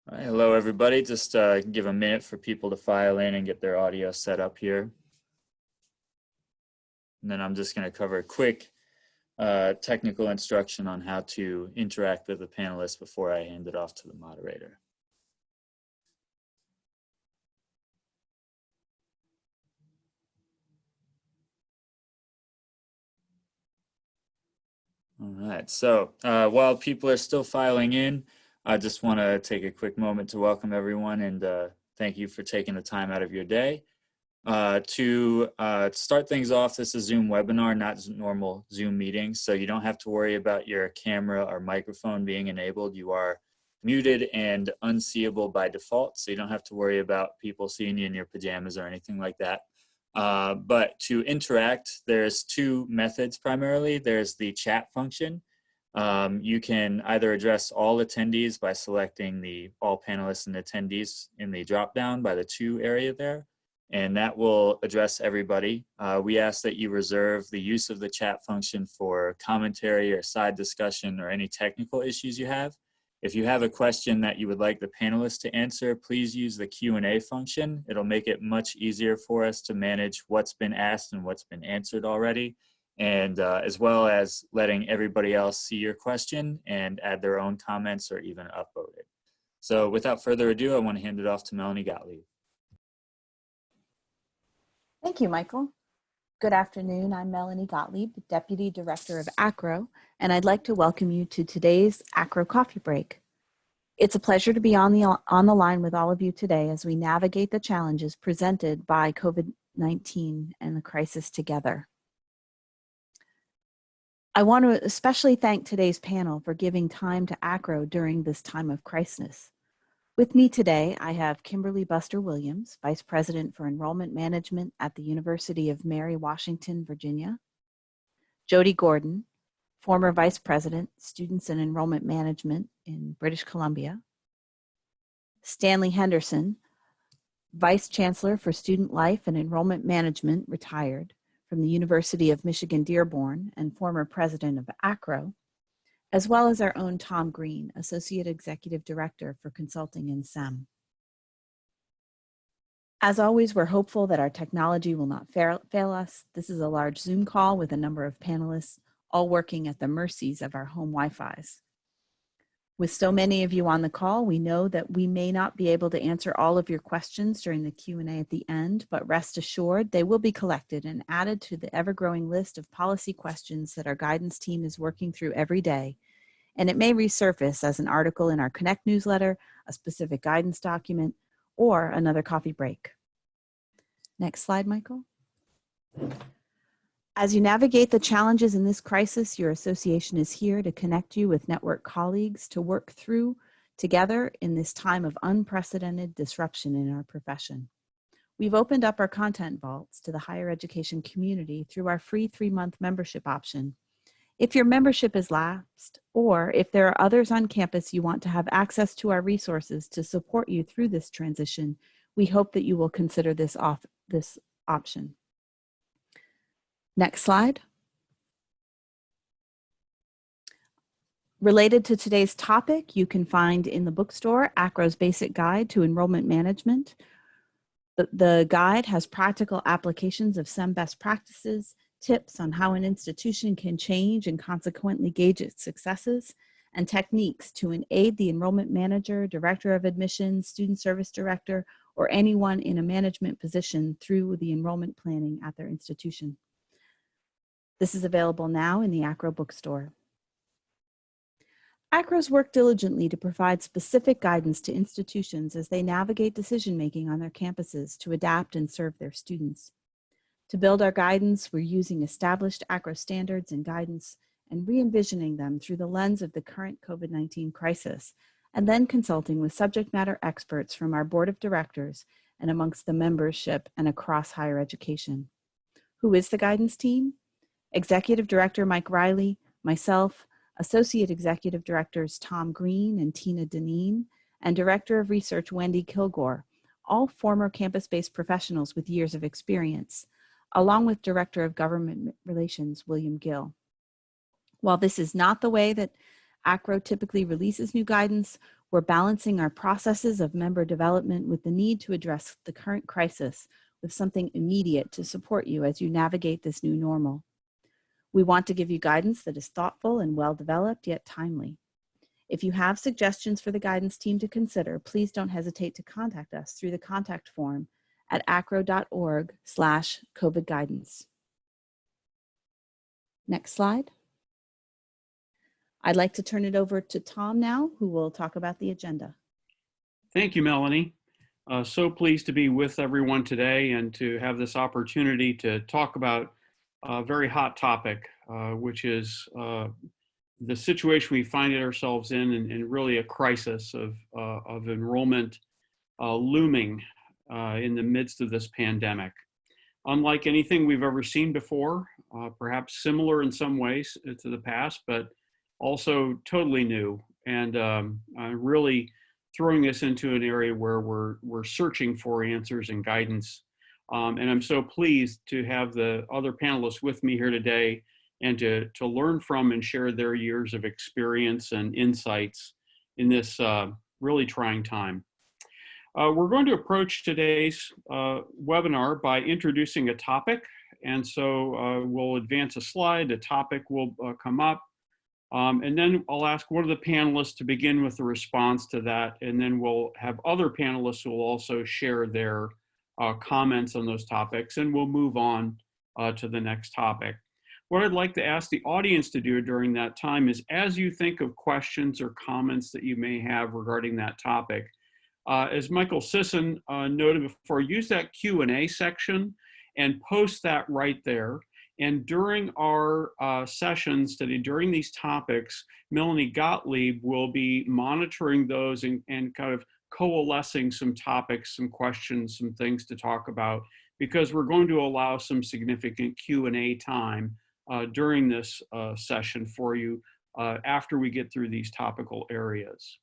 All right, hello everybody. Just give a minute for people to file in and get their audio set up here. And then I'm just going to cover a quick technical instruction on how to interact with the panelists before I hand it off to the moderator. All right, so while people are still filing in, I just want to take a quick moment to welcome everyone and thank you for taking the time out of your day. To start things off, this is a Zoom webinar, not normal Zoom meetings, so you don't have to worry about your camera or microphone being enabled. You are muted and unseeable by default, so you don't have to worry about people seeing you in your pajamas or anything like that. But to interact, there's two methods primarily. There's the chat function. You can either address all attendees by selecting the all panelists and attendees in the drop-down by the to area there, and that will address everybody. We ask that you reserve the use of the chat function for commentary or side discussion or any technical issues you have. If you have a question that you would like the panelists to answer, please use the Q&A function. It'll make it much easier for us to manage what's been asked and what's been answered already, and as well as letting everybody else see your question and add their own comments or even upvote it. So without further ado, I want to hand it off to Melanie Gottlieb. Thank you, Michael. Good afternoon. I'm Melanie Gottlieb, Deputy Director of AACRAO, and I'd like to welcome you to today's AACRAO Coffee Break. It's a pleasure to be on the line with all of you today as we navigate the challenges presented by COVID-19 and the crisis together. I want to especially thank today's panel for giving time to AACRAO during this time of crisis. With me today, I have Kimberly Buster Williams, Vice President for Enrollment Management at the University of Mary Washington, Virginia. Jody Gordon, former Vice President, Students and Enrollment Management in British Columbia. Stanley Henderson, Vice Chancellor for Student Life and Enrollment Management, retired from the University of Michigan Dearborn and former President of AACRAO, as well as our own Tom Green, Associate Executive Director for Consulting in SEM. As always, we're hopeful that our technology will not fail us. This is a large Zoom call with a number of panelists, all working at the mercies of our home Wi-Fis. With so many of you on the call, we know that we may not be able to answer all of your questions during the Q&A at the end, but rest assured they will be collected and added to the ever-growing list of policy questions that our guidance team is working through every day. And it may resurface as an article in our Connect newsletter, a specific guidance document, or another coffee break. Next slide, Michael. As you navigate the challenges in this crisis, your association is here to connect you with network colleagues to work through together in this time of unprecedented disruption in our profession. We've opened up our content vaults to the higher education community through our free 3-month membership option. If your membership is lapsed, or if there are others on campus you want to have access to our resources to support you through this transition, we hope that you will consider this option. Next slide. Related to today's topic, you can find in the bookstore AACRAO's Basic Guide to Enrollment Management. The guide has practical applications of SEM best practices, tips on how an institution can change and consequently gauge its successes, and techniques to aid the enrollment manager, director of admissions, student service director, or anyone in a management position through the enrollment planning at their institution. This is available now in the AACRAO bookstore. AACRAO's work diligently to provide specific guidance to institutions as they navigate decision-making on their campuses to adapt and serve their students. To build our guidance, we're using established AACRAO standards and guidance and re-envisioning them through the lens of the current COVID-19 crisis, and then consulting with subject matter experts from our board of directors and amongst the membership and across higher education. Who is the guidance team? Executive Director Mike Riley, myself, Associate Executive Directors Tom Green and Tina Deneen, and Director of Research Wendy Kilgore, all former campus-based professionals with years of experience, along with Director of Government Relations William Gill. While this is not the way that AACRAO typically releases new guidance, We're balancing our processes of member development with the need to address the current crisis with something immediate to support you as you navigate this new normal. We want to give you guidance that is thoughtful and well-developed, yet timely. If you have suggestions for the guidance team to consider, please don't hesitate to contact us through the contact form at acro.org/COVID guidance. Next slide. I'd like to turn it over to Tom now, who will talk about the agenda. Thank you, Melanie. So pleased to be with everyone today and to have this opportunity to talk about a very hot topic, which is the situation we find ourselves in and really a crisis of enrollment looming in the midst of this pandemic. Unlike anything we've ever seen before, perhaps similar in some ways to the past, but also totally new, and really throwing us into an area where we're searching for answers and guidance. And I'm so pleased to have the other panelists with me here today and to learn from and share their years of experience and insights in this really trying time. We're going to approach today's webinar by introducing a topic. And so we'll advance a slide, a topic will come up. And then I'll ask one of the panelists to begin with a response to that. And then we'll have other panelists who will also share their comments on those topics. And we'll move on to the next topic. What I'd like to ask the audience to do during that time is, as you think of questions or comments that you may have regarding that topic, as Michael Sisson noted before, use that Q&A section and post that right there. And during our sessions today, during these topics, Melanie Gottlieb will be monitoring those and kind of coalescing some topics, some questions, some things to talk about, because we're going to allow some significant Q&A time during this session for you after we get through these topical areas.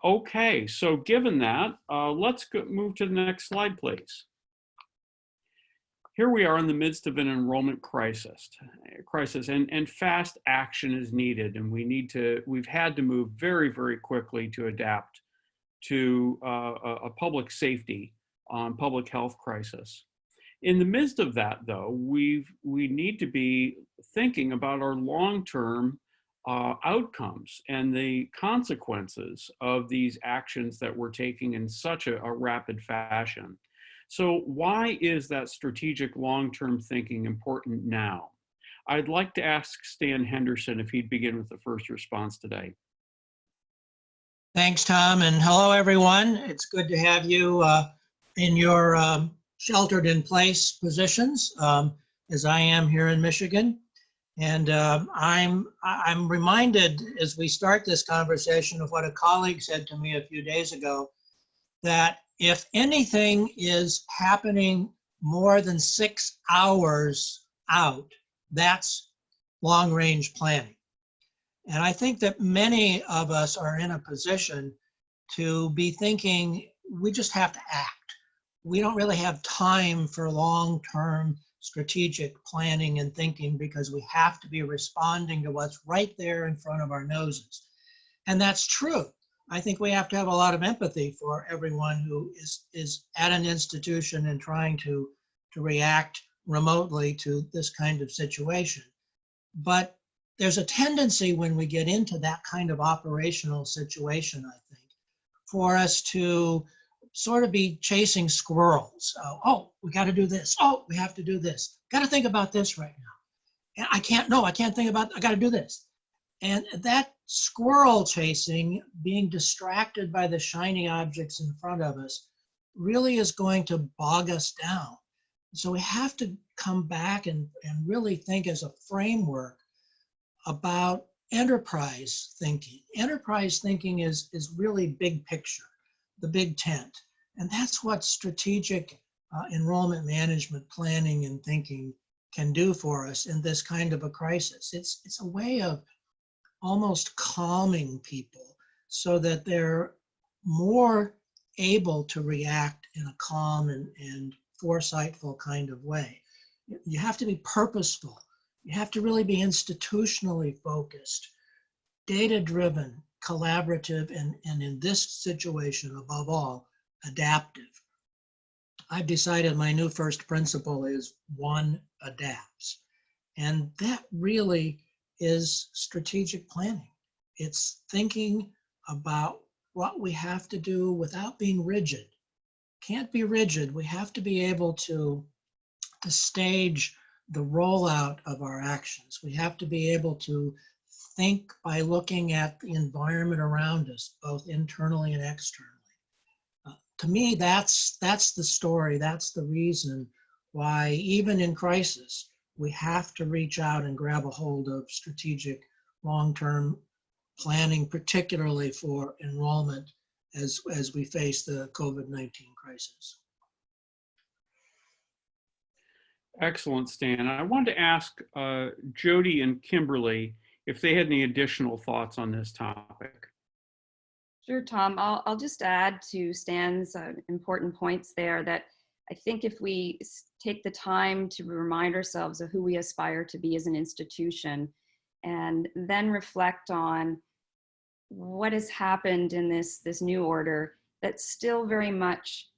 Okay, so given that, let's move to the next slide, please. Here we are in the midst of an enrollment crisis, and fast action is needed, and we've had to move very, very quickly to adapt to a public safety, public health crisis. In the midst of that, though, we need to be thinking about our long-term outcomes and the consequences of these actions that we're taking in such a rapid fashion. So why is that strategic long-term thinking important now? I'd like to ask Stan Henderson if he'd begin with the first response today. Thanks, Tom, and hello, everyone. It's good to have you in your sheltered in place positions, as I am here in Michigan. And I'm reminded as we start this conversation of what a colleague said to me a few days ago, that if anything is happening more than 6 hours out, that's long-range planning. And I think that many of us are in a position to be thinking we just have to act. We don't really have time for long-term strategic planning and thinking because we have to be responding to what's right there in front of our noses. And that's true. I think we have to have a lot of empathy for everyone who is at an institution and trying to react remotely to this kind of situation. But there's a tendency when we get into that kind of operational situation, I think, for us to sort of be chasing squirrels. Oh, we got to do this. Oh, we have to do this. Got to think about this right now. And I can't think about, I got to do this. And that squirrel chasing, being distracted by the shiny objects in front of us, really is going to bog us down. So we have to come back and really think as a framework about enterprise thinking. Enterprise thinking is really big picture, the big tent. And that's what strategic enrollment management planning and thinking can do for us in this kind of a crisis. It's a way of almost calming people so that they're more able to react in a calm and foresightful kind of way. You have to be purposeful. You have to really be institutionally focused, data-driven, collaborative, and in this situation, above all, adaptive. I've decided my new first principle is one adapts. And that really is strategic planning. It's thinking about what we have to do without being rigid. Can't be rigid. We have to be able to stage the rollout of our actions. We have to be able to think by looking at the environment around us, both internally and externally. To me, that's the story. That's the reason why, even in crisis, we have to reach out and grab a hold of strategic long-term planning, particularly for enrollment as we face the COVID-19 crisis. Excellent, Stan. I wanted to ask Jody and Kimberly if they had any additional thoughts on this topic. Sure, Tom. I'll just add to Stan's important points there that I think if we take the time to remind ourselves of who we aspire to be as an institution, and then reflect on what has happened in this new order that still very much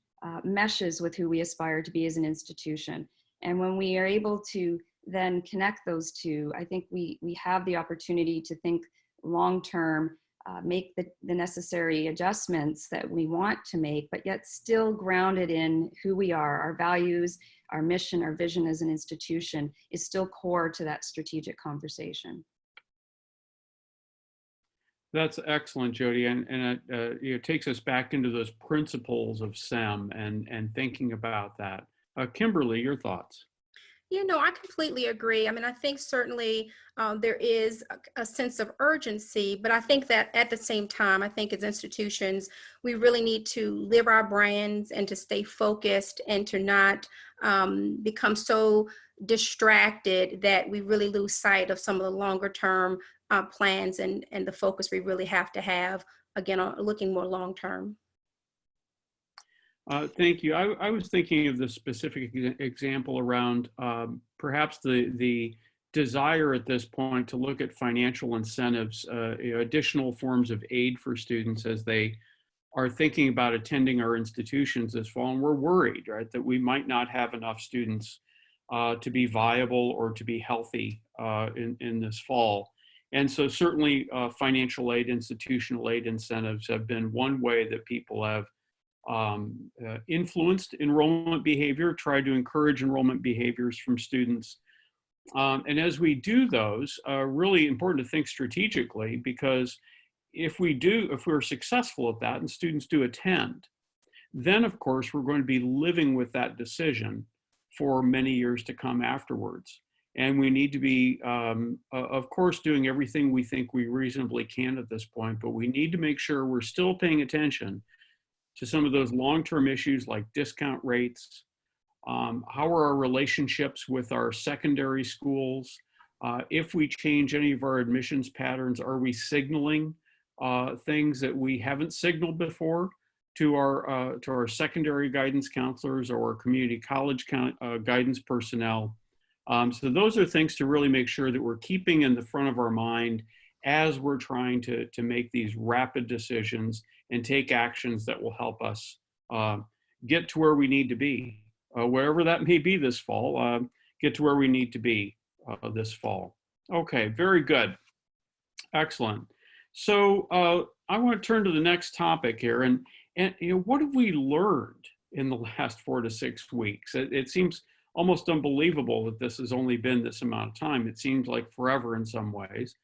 meshes with who we aspire to be as an institution. And when we are able to then connect those two, I think we have the opportunity to think long-term, make the necessary adjustments that we want to make, but yet still grounded in who we are. Our values, our mission, our vision as an institution is still core to that strategic conversation. That's excellent, Jody, and it takes us back into those principles of SEM and thinking about that. Kimberly, your thoughts? Yeah, no, I completely agree. I mean, I think certainly there is a sense of urgency, but I think that at the same time, I think as institutions, we really need to live our brands and to stay focused and to not become so distracted that we really lose sight of some of the longer term plans and the focus we really have to have, again, on looking more long term. Thank you. I was thinking of the specific example around perhaps the desire at this point to look at financial incentives, additional forms of aid for students as they are thinking about attending our institutions this fall. And we're worried, right, that we might not have enough students to be viable or to be healthy in this fall. And so certainly financial aid, institutional aid incentives have been one way that people have influenced enrollment behavior, tried to encourage enrollment behaviors from students. And as we do those, really important to think strategically, because if we're successful at that and students do attend, then of course we're going to be living with that decision for many years to come afterwards. And we need to be, of course, doing everything we think we reasonably can at this point, but we need to make sure we're still paying attention to some of those long-term issues like discount rates. How are our relationships with our secondary schools? If we change any of our admissions patterns, are we signaling things that we haven't signaled before to our secondary guidance counselors or our community college guidance personnel? So those are things to really make sure that we're keeping in the front of our mind as we're trying to make these rapid decisions and take actions that will help us get to where we need to be, wherever that may be this fall, get to where we need to be this fall. Okay, very good. Excellent. So I want to turn to the next topic here. And you know, what have we learned in the last 4 to 6 weeks? It seems almost unbelievable that this has only been this amount of time. It seems like forever in some ways.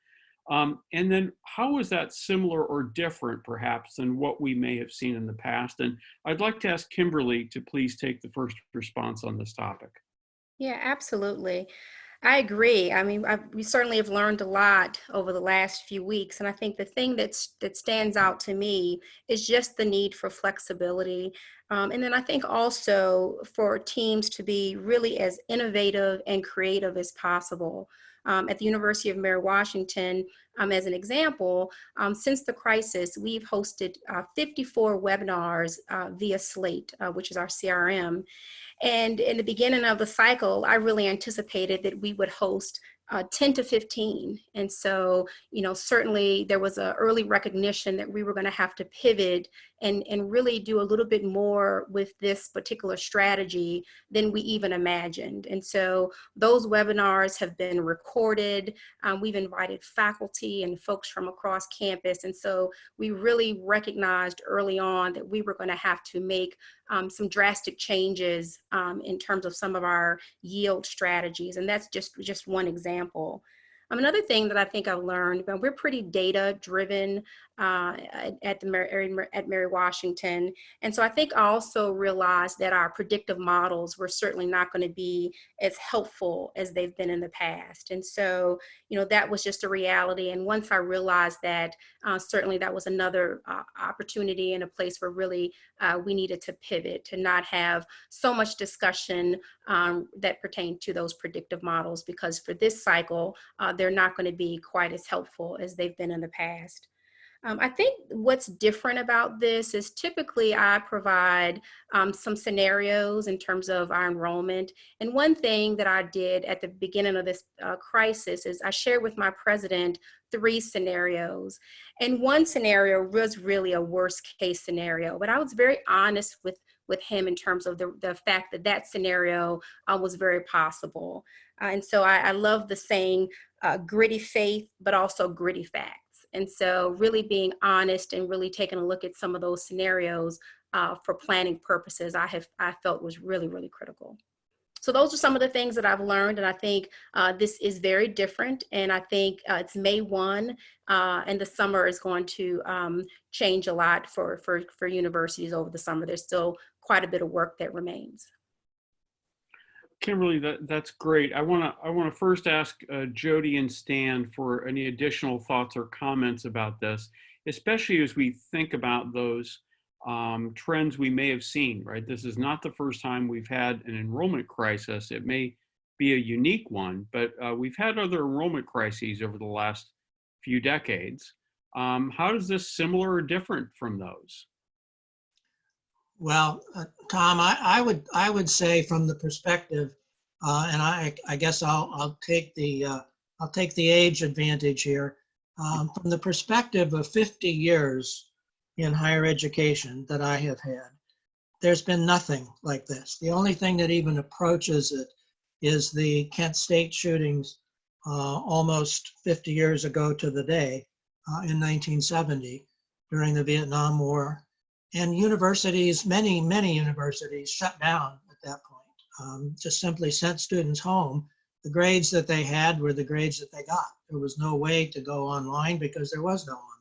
And then how is that similar or different perhaps than what we may have seen in the past? And I'd like to ask Kimberly to please take the first response on this topic. Yeah, absolutely. I agree. I mean, we certainly have learned a lot over the last few weeks. And I think the thing that stands out to me is just the need for flexibility. And then I think also for teams to be really as innovative and creative as possible. At the University of Mary Washington, as an example, since the crisis, we've hosted 54 webinars via Slate, which is our CRM. And in the beginning of the cycle, I really anticipated that we would host 10 to 15. And so, certainly there was an early recognition that we were going to have to pivot and really do a little bit more with this particular strategy than we even imagined. And so those webinars have been recorded. We've invited faculty and folks from across campus. And so we really recognized early on that we were going to have to make some drastic changes in terms of some of our yield strategies. And that's just one example. Another thing that I think I've learned, we're pretty data driven at Mary Washington. And so I think I also realized that our predictive models were certainly not going to be as helpful as they've been in the past. And so, that was just a reality. And once I realized that, certainly that was another opportunity and a place where really we needed to pivot, to not have so much discussion that pertained to those predictive models, because for this cycle, they're not going to be quite as helpful as they've been in the past. I think what's different about this is typically I provide some scenarios in terms of our enrollment. And one thing that I did at the beginning of this crisis is I shared with my president 3 scenarios. And one scenario was really a worst case scenario, but I was very honest with him in terms of the fact that that scenario was very possible. And so I love the saying, gritty faith, but also gritty facts. And so really being honest and really taking a look at some of those scenarios for planning purposes, I felt was really, really critical. So those are some of the things that I've learned. And I think this is very different. And I think it's May 1 and the summer is going to change a lot for universities over the summer. There's still quite a bit of work that remains. Kimberly, that's great. I want to first ask Jody and Stan for any additional thoughts or comments about this, especially as we think about those trends we may have seen, right? This is not the first time we've had an enrollment crisis. It may be a unique one, but we've had other enrollment crises over the last few decades. How is this similar or different from those? Well, Tom, I would say from the perspective, and I guess I'll take the age advantage here. From the perspective of 50 years in higher education that I have had, there's been nothing like this. The only thing that even approaches it is the Kent State shootings almost 50 years ago to the day in 1970 during the Vietnam War. And universities, many universities shut down at that point, just simply sent students home. The grades that they had were the grades that they got. There was no way to go online because there was no online.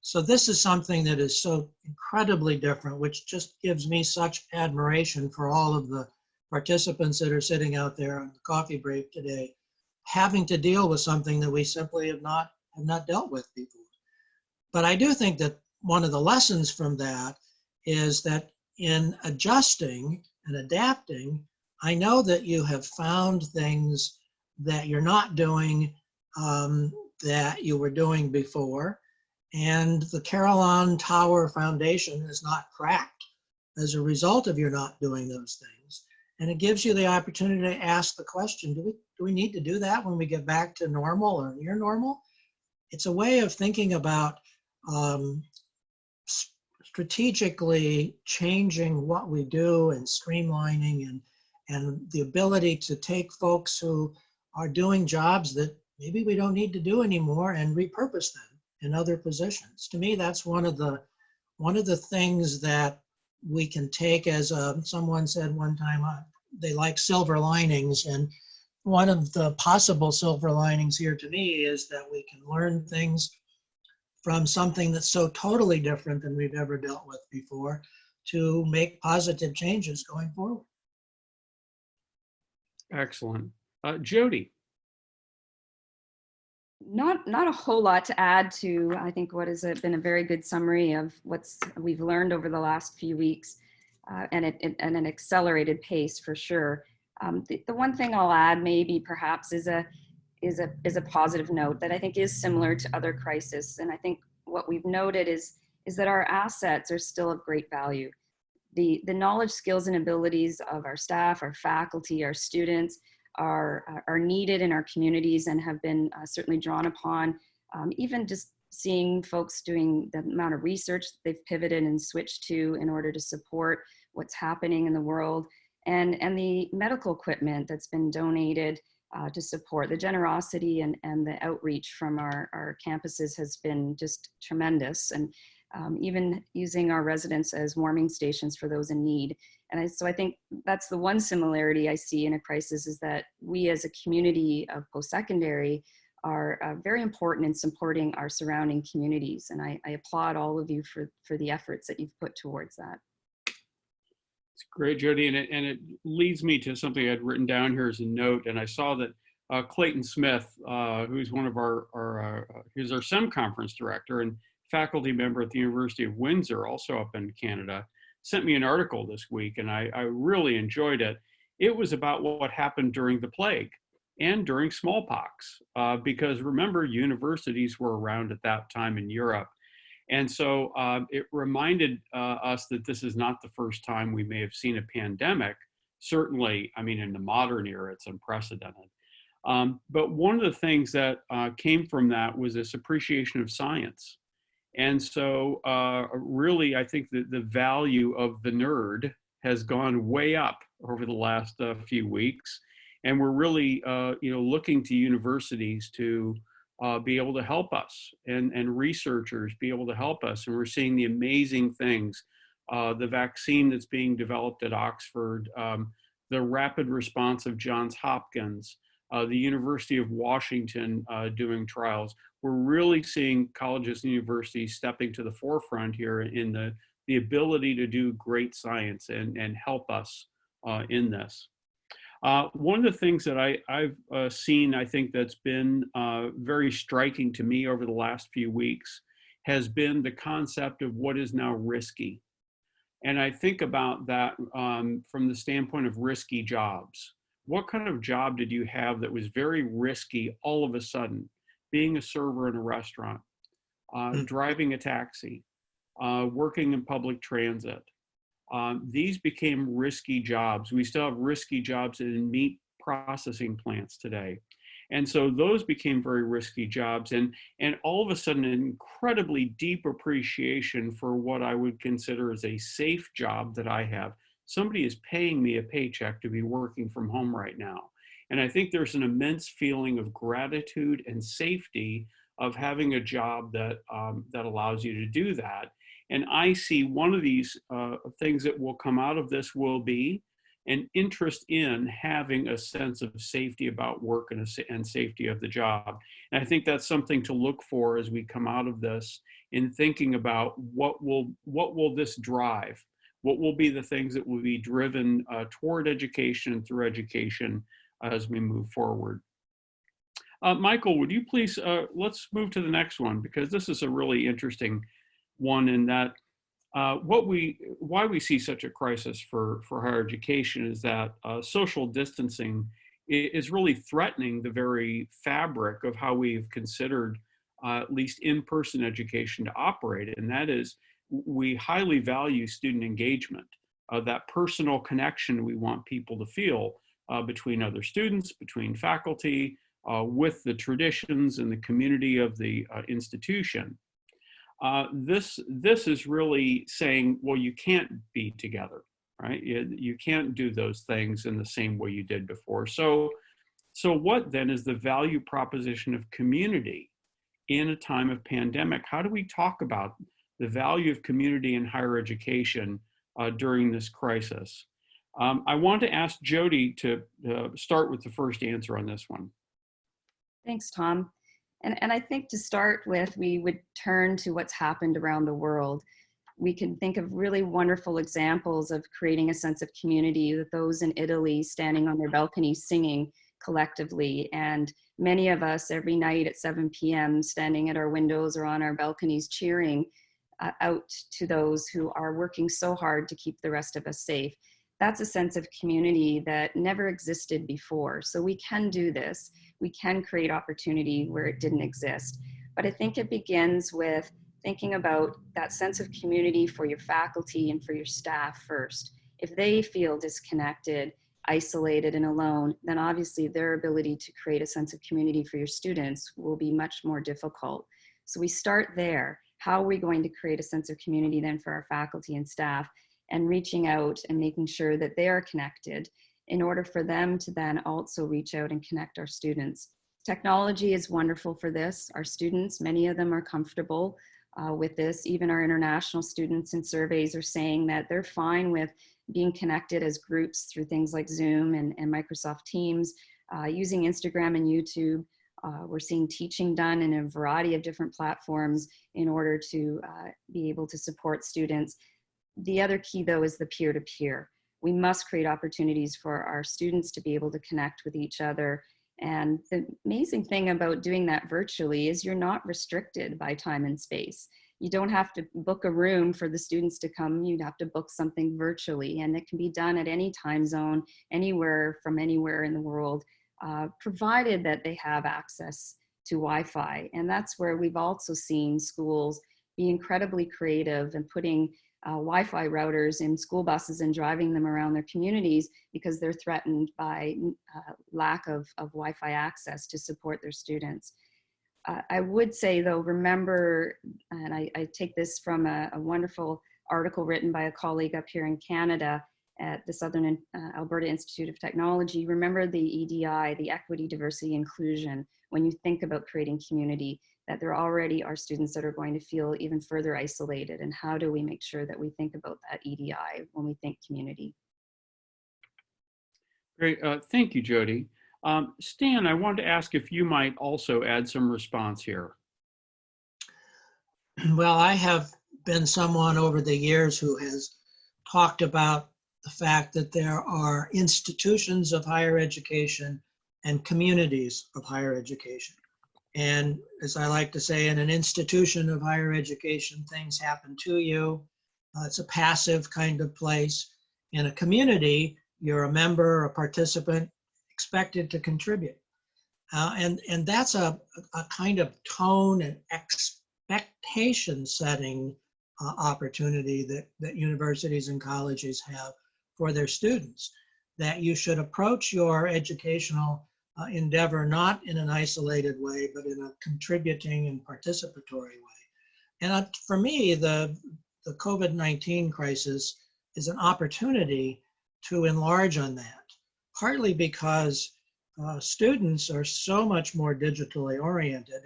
So this is something that is so incredibly different, which just gives me such admiration for all of the participants that are sitting out there on the coffee break today, having to deal with something that we simply have not dealt with before. But I do think that one of the lessons from that is that in adjusting and adapting, I know that you have found things that you're not doing that you were doing before. And the Carillon Tower Foundation is not cracked as a result of your not doing those things. And it gives you the opportunity to ask the question, do we need to do that when we get back to normal or near normal? It's a way of thinking about strategically changing what we do and streamlining and the ability to take folks who are doing jobs that maybe we don't need to do anymore and repurpose them in other positions. To me, that's one of the things that we can take as someone said one time, they like silver linings. And one of the possible silver linings here to me is that we can learn things from something that's so totally different than we've ever dealt with before to make positive changes going forward. Excellent. Jody. Not a whole lot to add to, I think, what has been a very good summary of we've learned over the last few weeks, and an accelerated pace for sure. The one thing I'll add maybe perhaps is a positive note that I think is similar to other crises. And I think what we've noted is that our assets are still of great value. The knowledge, skills, and abilities of our staff, our faculty, our students are needed in our communities and have been certainly drawn upon. Even just seeing folks doing the amount of research that they've pivoted and switched to in order to support what's happening in the world, and the medical equipment that's been donated to support. The generosity and the outreach from our campuses has been just tremendous, and even using our residents as warming stations for those in need. And so I think that's the one similarity I see in a crisis, is that we as a community of post-secondary are very important in supporting our surrounding communities. And I applaud all of you for the efforts that you've put towards that. It's great, Jody, and it leads me to something I'd written down here as a note, and I saw that Clayton Smith, who's one of he's our SEM conference director and faculty member at the University of Windsor, also up in Canada, sent me an article this week, and I really enjoyed it. It was about what happened during the plague and during smallpox, because remember, universities were around at that time in Europe. And so it reminded us that this is not the first time we may have seen a pandemic. Certainly, I mean, in the modern era, it's unprecedented. But one of the things that came from that was this appreciation of science. And so really, I think that the value of the nerd has gone way up over the last few weeks. And we're really looking to universities to be able to help us, and researchers be able to help us. And we're seeing the amazing things, the vaccine that's being developed at Oxford, the rapid response of Johns Hopkins, the University of Washington doing trials. We're really seeing colleges and universities stepping to the forefront here in the ability to do great science and help us in this. One of the things that I've seen, I think that's been very striking to me over the last few weeks, has been the concept of what is now risky. And I think about that from the standpoint of risky jobs. What kind of job did you have that was very risky all of a sudden? Being a server in a restaurant, driving a taxi, working in public transit. These became risky jobs. We still have risky jobs in meat processing plants today. And so those became very risky jobs, and all of a sudden an incredibly deep appreciation for what I would consider as a safe job that I have. Somebody is paying me a paycheck to be working from home right now. And I think there's an immense feeling of gratitude and safety of having a job that, that allows you to do that. And I see one of these things that will come out of this will be an interest in having a sense of safety about work and safety of the job. And I think that's something to look for as we come out of this, in thinking about what will this drive? What will be the things that will be driven toward education and through education as we move forward? Michael, would you please, let's move to the next one, because this is a really interesting one, in that why we see such a crisis for higher education is that social distancing is really threatening the very fabric of how we've considered at least in-person education to operate. And that is, we highly value student engagement, that personal connection we want people to feel between other students, between faculty, with the traditions and the community of the institution. This is really saying, well, you can't be together, right? You can't do those things in the same way you did before. So what then is the value proposition of community in a time of pandemic? How do we talk about the value of community in higher education during this crisis? I want to ask Jody to start with the first answer on this one. Thanks, Tom. And I think to start with, we would turn to what's happened around the world. We can think of really wonderful examples of creating a sense of community, with those in Italy standing on their balconies singing collectively, and many of us every night at 7 p.m. standing at our windows or on our balconies cheering out to those who are working so hard to keep the rest of us safe. That's a sense of community that never existed before. So we can do this. We can create opportunity where it didn't exist. But I think it begins with thinking about that sense of community for your faculty and for your staff first. If they feel disconnected, isolated and alone, then obviously their ability to create a sense of community for your students will be much more difficult. So we start there. How are we going to create a sense of community then for our faculty and staff, and reaching out and making sure that they are connected in order for them to then also reach out and connect our students. Technology is wonderful for this. Our students, many of them are comfortable with this. Even our international students in surveys are saying that they're fine with being connected as groups through things like Zoom and Microsoft Teams, using Instagram and YouTube. We're seeing teaching done in a variety of different platforms in order to be able to support students. The other key, though, is the peer-to-peer. We must create opportunities for our students to be able to connect with each other. And the amazing thing about doing that virtually is you're not restricted by time and space. You don't have to book a room for the students to come. You'd have to book something virtually, and it can be done at any time zone, anywhere from anywhere in the world, provided that they have access to Wi-Fi. And that's where we've also seen schools be incredibly creative and putting Wi-Fi routers in school buses and driving them around their communities because they're threatened by lack of Wi-Fi access to support their students. I would say, though, remember, and I take this from a wonderful article written by a colleague up here in Canada at the Southern Alberta Institute of Technology. Remember the EDI, the equity, diversity, inclusion, when you think about creating community, that there already are students that are going to feel even further isolated. And how do we make sure that we think about that EDI when we think community? Great, thank you, Jody. Stan, I wanted to ask if you might also add some response here. Well, I have been someone over the years who has talked about the fact that there are institutions of higher education and communities of higher education. And as I like to say, in an institution of higher education, things happen to you. It's a passive kind of place. In a community, you're a member, a participant, expected to contribute. And that's a kind of tone and expectation setting opportunity that universities and colleges have for their students, that you should approach your educational endeavor not in an isolated way, but in a contributing and participatory way. And for me, the COVID-19 crisis is an opportunity to enlarge on that, partly because students are so much more digitally oriented,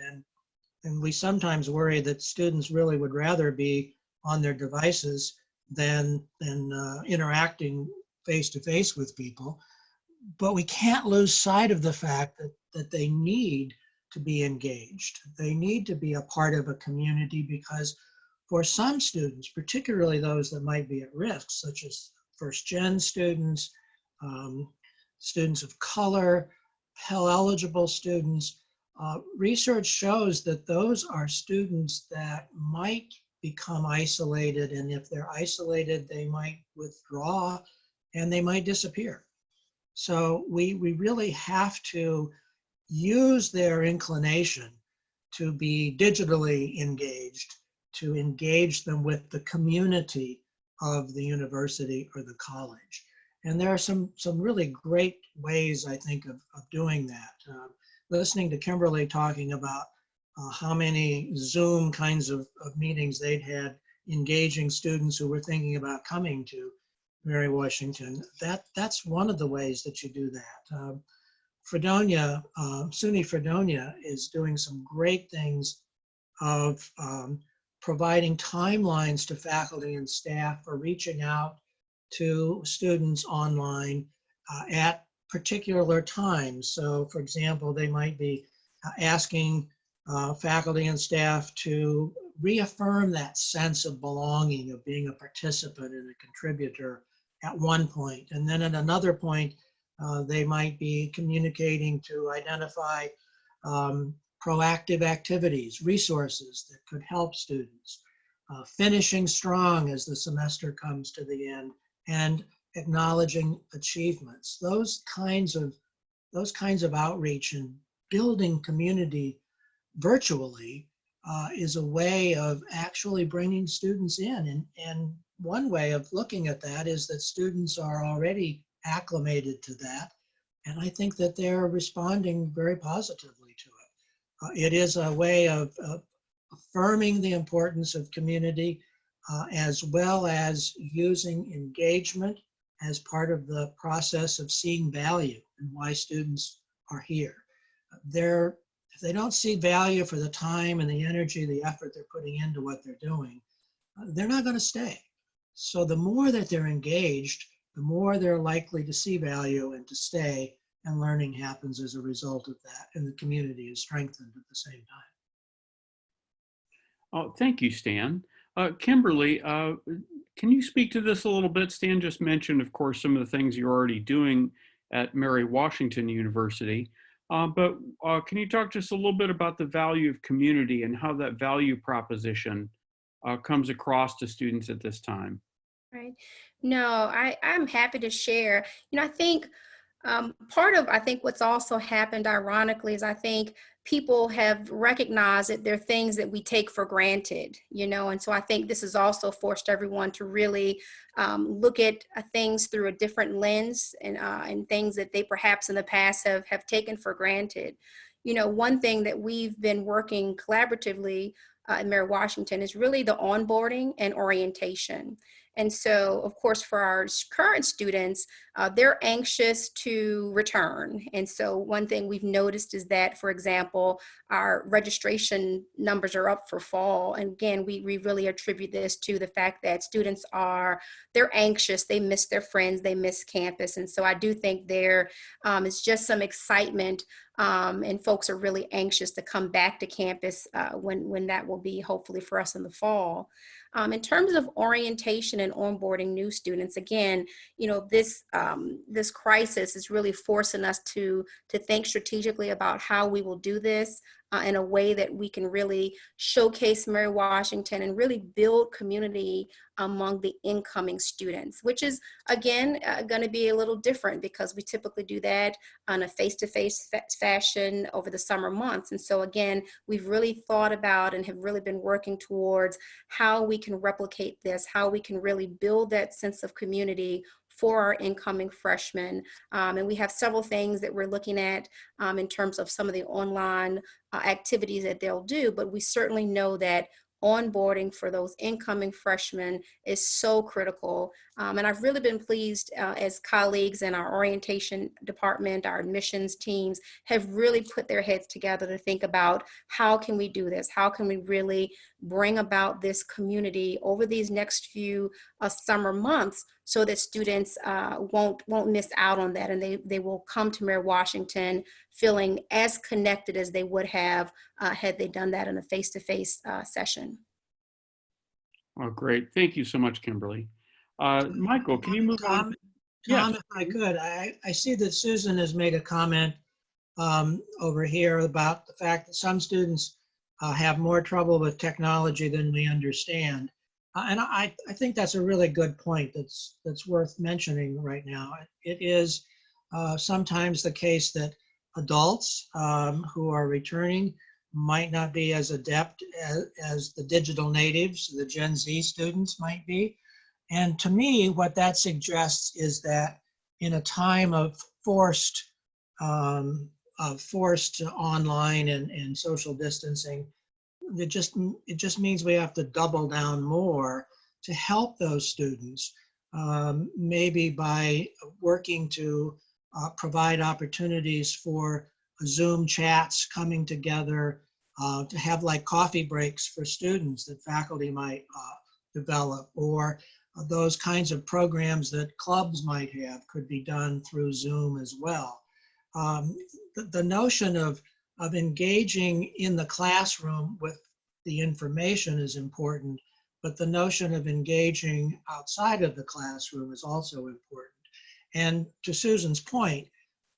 and we sometimes worry that students really would rather be on their devices than interacting face-to-face with people. But we can't lose sight of the fact that they need to be engaged. They need to be a part of a community, because for some students, particularly those that might be at risk, such as first-gen students, students of color, Pell-eligible students, research shows that those are students that might become isolated, and if they're isolated, they might withdraw and they might disappear. So we really have to use their inclination to be digitally engaged, to engage them with the community of the university or the college. And there are some really great ways, I think, of doing that. Listening to Kimberly talking about how many Zoom kinds of meetings they'd had engaging students who were thinking about coming to Mary Washington, that's one of the ways that you do that. Fredonia, SUNY Fredonia is doing some great things of providing timelines to faculty and staff for reaching out to students online at particular times. So for example, they might be asking faculty and staff to reaffirm that sense of belonging, of being a participant and a contributor at one point. And then at another point, they might be communicating to identify proactive activities, resources that could help students, finishing strong as the semester comes to the end, and acknowledging achievements. Those kinds of outreach and building community virtually is a way of actually bringing students in. And one way of looking at that is that students are already acclimated to that. And I think that they're responding very positively to it. It is a way of affirming the importance of community, as well as using engagement as part of the process of seeing value and why students are here. If they don't see value for the time and the energy, the effort they're putting into what they're doing, they're not going to stay. So the more that they're engaged, the more they're likely to see value and to stay, and learning happens as a result of that, and the community is strengthened at the same time. Oh, thank you, Stan. Kimberly, can you speak to this a little bit? Stan just mentioned, of course, some of the things you're already doing at Mary Washington University, but can you talk just a little bit about the value of community and how that value proposition comes across to students at this time? Right. No, I'm happy to share. I think part of, what's also happened ironically is I think people have recognized that there are things that we take for granted, and so I think this has also forced everyone to really look at things through a different lens, and things that they perhaps in the past have taken for granted. One thing that we've been working collaboratively at Mary Washington is really the onboarding and orientation. And so, of course, for our current students, they're anxious to return. And so one thing we've noticed is that, for example, our registration numbers are up for fall. And again, we really attribute this to the fact that students they're anxious, they miss their friends, they miss campus. And so I do think there is just some excitement, and folks are really anxious to come back to campus when that will be hopefully for us in the fall. In terms of orientation and onboarding new students, again, this crisis is really forcing us to think strategically about how we will do this in a way that we can really showcase Mary Washington and really build community among the incoming students, which is, again, going to be a little different because we typically do that on a face-to-face fashion over the summer months. And so, again, we've really thought about and have really been working towards how we can replicate this, how we can really build that sense of community for our incoming freshmen. And we have several things that we're looking at in terms of some of the online activities that they'll do, but we certainly know that onboarding for those incoming freshmen is so critical. And I've really been pleased as colleagues in our orientation department, our admissions teams have really put their heads together to think about how can we do this? How can we really bring about this community over these next few summer months so that students won't miss out on that, and they will come to Mary Washington feeling as connected as they would have had they done that in a face-to-face session. Oh, great. Thank you so much, Kimberly. Michael, can you move on? Tom, Yes. if I could, I see that Susan has made a comment over here about the fact that some students have more trouble with technology than we understand. And I think that's a really good point that's worth mentioning right now. It is sometimes the case that adults who are returning might not be as adept as the digital natives, the Gen Z students might be. And to me, what that suggests is that in a time of forced online and social distancing, it just means we have to double down more to help those students, maybe by working to provide opportunities for Zoom chats coming together, to have like coffee breaks for students that faculty might develop, or those kinds of programs that clubs might have could be done through Zoom as well. The notion of engaging in the classroom with the information is important, but the notion of engaging outside of the classroom is also important. And to Susan's point,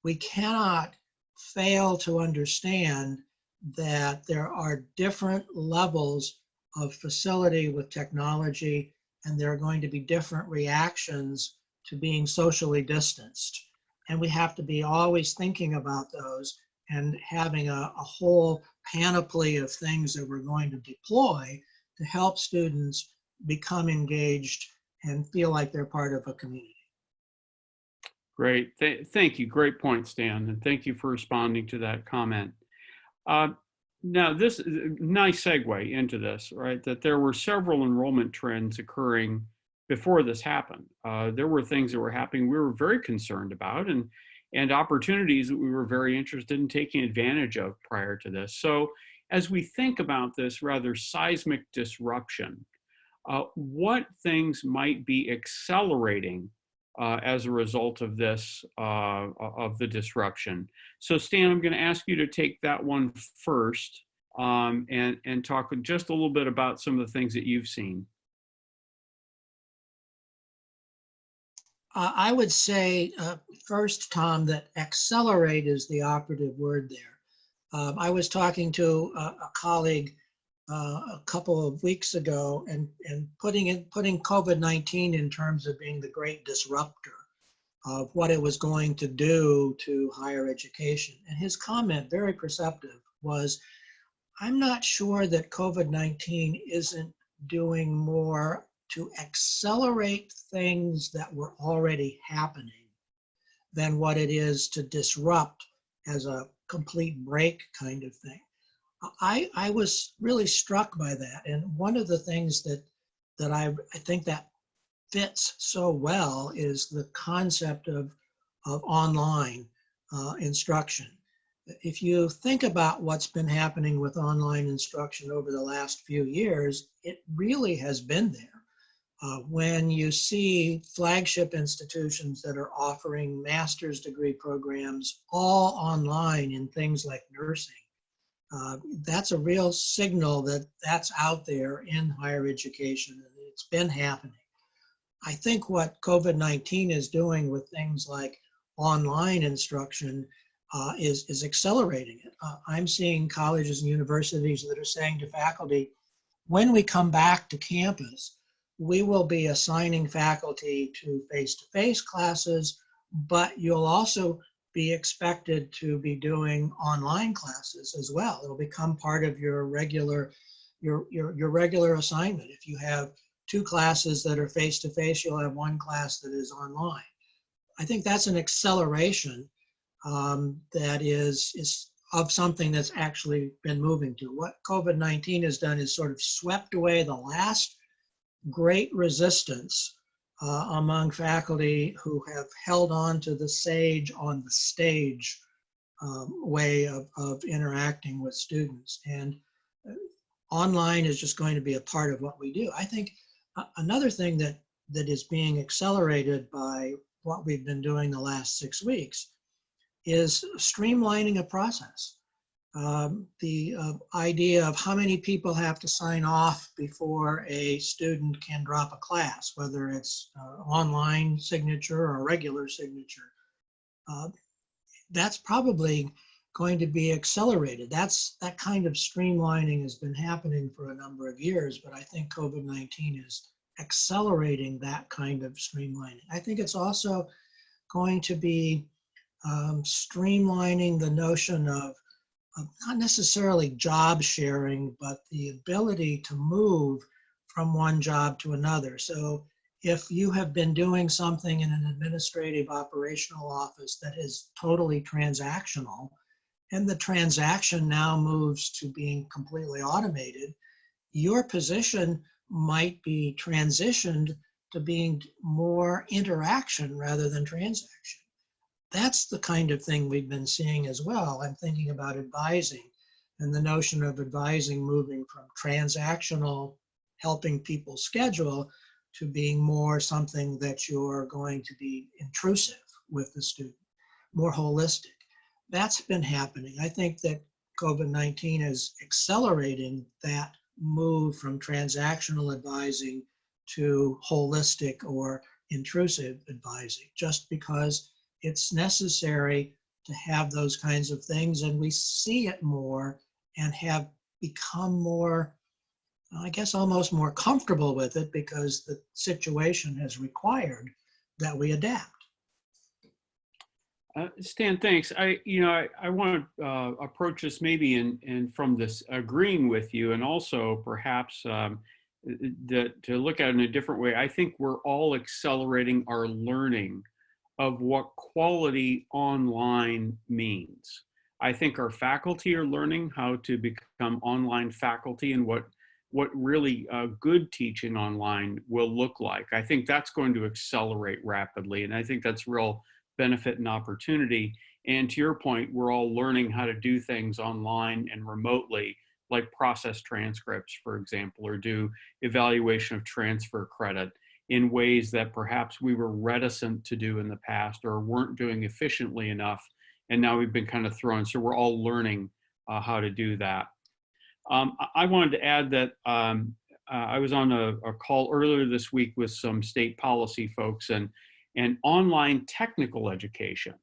we cannot fail to understand that there are different levels of facility with technology, and there are going to be different reactions to being socially distanced. And we have to be always thinking about those and having a whole panoply of things that we're going to deploy to help students become engaged and feel like they're part of a community. Great. Thank you. Great point, Stan. And thank you for responding to that comment. Now, this nice segue into this, right? That there were several enrollment trends occurring before this happened. There were things that were happening we were very concerned about, and opportunities that we were very interested in taking advantage of prior to this. So as we think about this rather seismic disruption, what things might be accelerating as a result of this, of the disruption? So Stan, I'm going to ask you to take that one first, and talk just a little bit about some of the things that you've seen. I would say first, Tom, that accelerate is the operative word there. I was talking to a colleague a couple of weeks ago and putting COVID-19 in terms of being the great disruptor of what it was going to do to higher education. And his comment, very perceptive, was, I'm not sure that COVID-19 isn't doing more to accelerate things that were already happening than what it is to disrupt as a complete break kind of thing. I was really struck by that. And one of the things that I think that fits so well is the concept of online instruction. If you think about what's been happening with online instruction over the last few years, it really has been there. When you see flagship institutions that are offering master's degree programs all online in things like nursing, that's a real signal that that's out there in higher education, and it's been happening. I think what COVID-19 is doing with things like online instruction is accelerating it. I'm seeing colleges and universities that are saying to faculty, when we come back to campus, we will be assigning faculty to face-to-face classes, but you'll also be expected to be doing online classes as well. It'll become part of your regular assignment. If you have 2 classes that are face-to-face, you'll have 1 class that is online. I think that's an acceleration that is of something that's actually been moving to. What COVID-19 has done is sort of swept away the last great resistance among faculty who have held on to the sage on the stage way of interacting with students. And online is just going to be a part of what we do. I think another thing that is being accelerated by what we've been doing the last 6 weeks is streamlining a process. The idea of how many people have to sign off before a student can drop a class, whether it's online signature or regular signature, that's probably going to be accelerated. That kind of streamlining has been happening for a number of years, but I think COVID-19 is accelerating that kind of streamlining. I think it's also going to be streamlining the notion of not necessarily job sharing, but the ability to move from one job to another. So if you have been doing something in an administrative operational office that is totally transactional, and the transaction now moves to being completely automated, your position might be transitioned to being more interaction rather than transaction. That's the kind of thing we've been seeing as well. I'm thinking about advising and the notion of advising moving from transactional, helping people schedule, to being more something that you're going to be intrusive with the student, more holistic. That's been happening. I think that COVID-19 is accelerating that move from transactional advising to holistic or intrusive advising, just because it's necessary to have those kinds of things, and we see it more and have become more, I guess, almost more comfortable with it because the situation has required that we adapt. Stan, thanks. I want to approach this maybe in from this agreeing with you, and also perhaps to look at it in a different way. I think we're all accelerating our learning of what quality online means. I think our faculty are learning how to become online faculty and what really good teaching online will look like. I think that's going to accelerate rapidly, and I think that's real benefit and opportunity. And to your point, we're all learning how to do things online and remotely, like process transcripts, for example, or do evaluation of transfer credit in ways that perhaps we were reticent to do in the past or weren't doing efficiently enough. And now we've been kind of thrown. So we're all learning how to do that. I wanted to add that I was on a call earlier this week with some state policy folks and online technical education,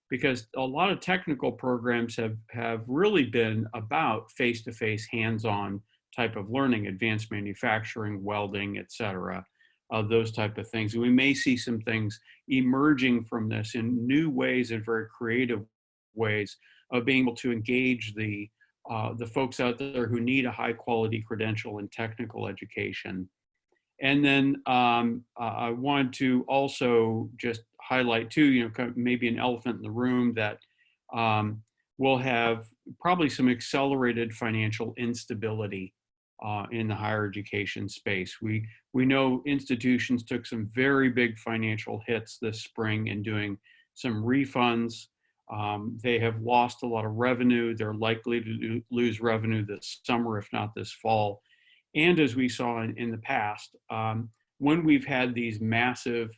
because a lot of technical programs have really been about face-to-face, hands-on type of learning, advanced manufacturing, welding, et cetera, those type of things. And we may see some things emerging from this in new ways and very creative ways of being able to engage the folks out there who need a high quality credential in technical education. And then I wanted to also just highlight too, kind of maybe an elephant in the room, that we'll have probably some accelerated financial instability in the higher education space. We know institutions took some very big financial hits this spring in doing some refunds. They have lost a lot of revenue. They're likely to lose revenue this summer, if not this fall. And as we saw in the past, when we've had these massive